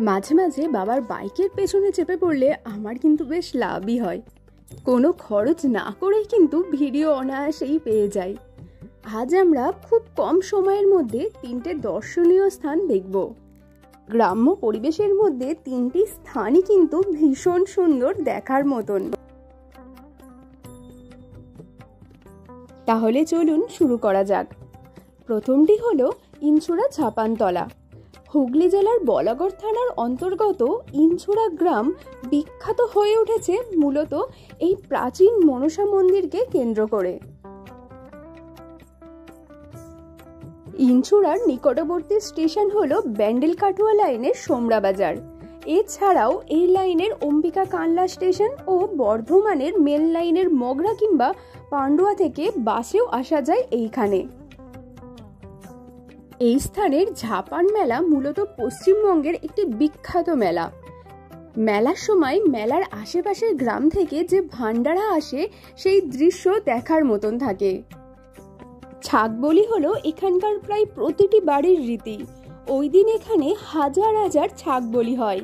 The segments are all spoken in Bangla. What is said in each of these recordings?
মাঝে মাঝে বাবার বাইকের পেছনে চেপে পড়লে আমার কিন্তু বেশ লাভই হয়। কোনো খরচ না করেই কিন্তু ভিডিও অনায়াসেই পেয়ে যাই। আজ আমরা খুব কম সময়ের মধ্যে 3টে দর্শনীয় স্থান দেখব। গ্রাম্য পরিবেশের মধ্যে 3টি স্থানই কিন্তু ভীষণ সুন্দর, দেখার মতন। তাহলে চলুন শুরু করা যাক। প্রথমটি হলো ইনছুড়া ঝাপানতলা। হুগলি জেলার বলাগড় থানার অন্তর্গত ইনছুড়া গ্রাম বিখ্যাত হয়ে উঠেছে মূলত এই প্রাচীন মনসা মন্দিরকে কেন্দ্র করে। ইনছুড়ার নিকটবর্তী স্টেশন হলো ব্যান্ডেল-কাটুয়া লাইনের সোমরা বাজার। এছাড়াও এই লাইনের অম্বিকা কানলা স্টেশন ও বর্ধমানের মেল লাইনের মগরা কিংবা পান্ডুয়া থেকে বাসেও আসা যায় এইখানে। এই স্থানের ঝাপান মেলা মূলত পশ্চিমবঙ্গের একটি বিখ্যাত মেলা। মেলার সময় মেলার আশেপাশের গ্রাম থেকে যে ভান্ডারা আসে সেই দৃশ্য দেখার মতন থাকে। ছাগ বলি হলো এখানকার প্রায় প্রতিটি বাড়ির রীতি। ওই দিন এখানে হাজার হাজার ছাগ বলি হয়,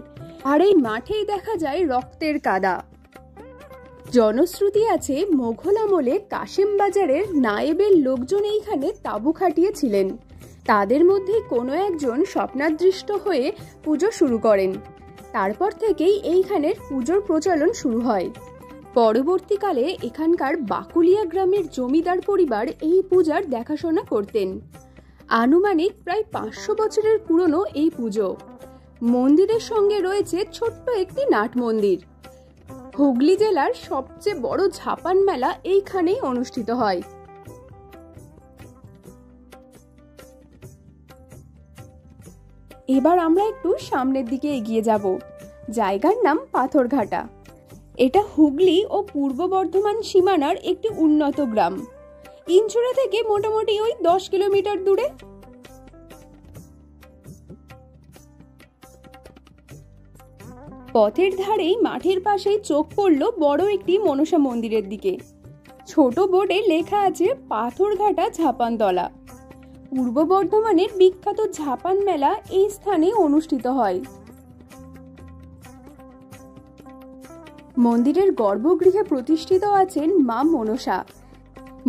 আর এই মাঠেই দেখা যায় রক্তের কাদা। জনশ্রুতি আছে মোঘল আমলে কাশেম বাজারের নায়েবের লোকজন এইখানে তাঁবু খাটিয়েছিলেন। তাদের মধ্যে কোনো একজন স্বপ্নাদৃষ্ট হয়ে পুজো শুরু করেন। তারপর থেকেই এইখানের পুজোর প্রচলন শুরু হয়। পরবর্তীকালে এখানকার বাকুলিয়া গ্রামের জমিদার পরিবার এই পূজার দেখাশোনা করতেন। আনুমানিক প্রায় 500 বছরের পুরনো এই পুজো। মন্দিরের সঙ্গে রয়েছে ছোট্ট একটি নাট মন্দির। হুগলি জেলার সবচেয়ে বড় ঝাপান মেলা এইখানেই অনুষ্ঠিত হয়। এবার আমরা একটু সামনের দিকে এগিয়ে যাব। জায়গার নাম পাথরঘাটা। এটা হুগলি ও পূর্ব বর্ধমান সীমানার একটি উন্নত গ্রাম। ইনছুড়া থেকে মোটামুটি ওই 10 কিলোমিটার দূরে। পথের ধারেই মাঠের পাশেই চোখ পড়ল বড় একটি মনসা মন্দিরের দিকে। ছোট বোর্ডে লেখা আছে পাথরঘাটা ঝাপানতলা। পূর্ব বর্ধমানের বিখ্যাত ঝাপান মেলা এই স্থানে অনুষ্ঠিত হয়। মন্দিরের গর্ভগৃহে প্রতিষ্ঠিত আছেন মা মনসা।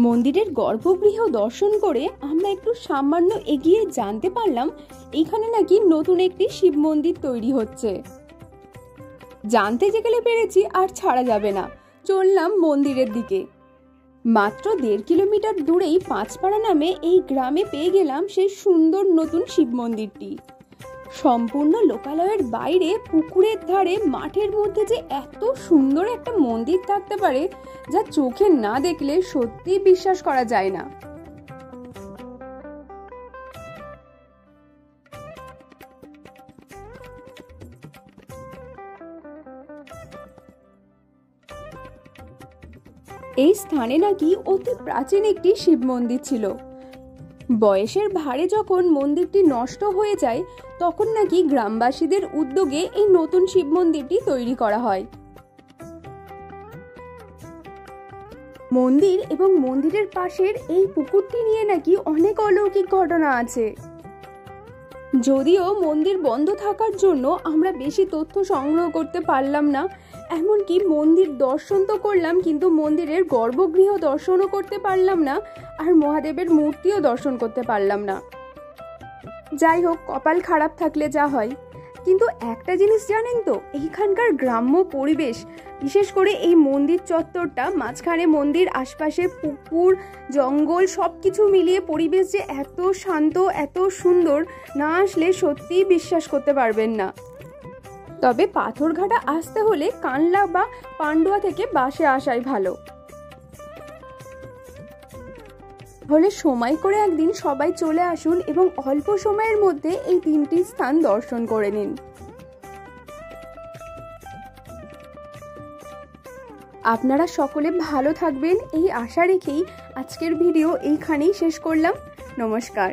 মন্দিরের গর্ভগৃহ দর্শন করে আমরা একটু সামান্য এগিয়ে জানতে পারলাম এখানে নাকি নতুন একটি শিব মন্দির তৈরি হচ্ছে। জানতে যে গেলে পেরেছি আর ছাড়া যাবে না, চললাম মন্দিরের দিকে। মাত্র 1.5 কিলোমিটার দূরেই পাঁচপাড়া নামে এই গ্রামে পেয়ে গেলাম সেই সুন্দর নতুন শিব মন্দিরটি। সম্পূর্ণ লোকালয়ের বাইরে পুকুরের ধারে মাঠের মধ্যে যে এত সুন্দর একটা মন্দির থাকতে পারে, যা চোখে না দেখলে সত্যি বিশ্বাস করা যায় না। এই স্থানে নাকি অতি প্রাচীন একটি শিব মন্দির ছিল। বয়সের ভারে যখন মন্দিরটি নষ্ট হয়ে যায় তখন নাকি গ্রামবাসীদের উদ্যোগে এই নতুন শিব মন্দিরটি তৈরি করা হয়। মন্দির এবং মন্দিরের পাশের এই পুকুরটি নিয়ে নাকি অনেক অলৌকিক ঘটনা আছে। যদিও মন্দির বন্ধ থাকার জন্য আমরা বেশি তথ্য সংগ্রহ করতে পারলাম না। এমনকি মন্দির দর্শন তো করলাম, কিন্তু মন্দিরের গর্ভগৃহ দর্শনও করতে পারলাম না, আর মহাদেবের মূর্তিও দর্শন করতে পারলাম না। যাই হোক, কপাল খারাপ থাকলে যা হয়। কিন্তু একটা জিনিস জানেন তো, এইখানকার গ্রাম্য পরিবেশ, বিশেষ করে এই মন্দির চত্বরটা, মাঝখানে মন্দির, আশপাশে পুকুর, জঙ্গল, সবকিছু মিলিয়ে পরিবেশ যে এত শান্ত, এত সুন্দর, না আসলে সত্যিই বিশ্বাস করতে পারবেন না। তবে পাথরঘাটা আসতে হলে কানলা বা পান্ডুয়া থেকে বাসে আসাই ভালো। হলে সময় করে একদিন সবাই চলে আসুন এবং অল্প সময়ের মধ্যে এই 3টি স্থান দর্শন করে নিন। আপনারা সকলে ভালো থাকবেন এই আশা রেখেই আজকের ভিডিও এইখানেই শেষ করলাম। নমস্কার।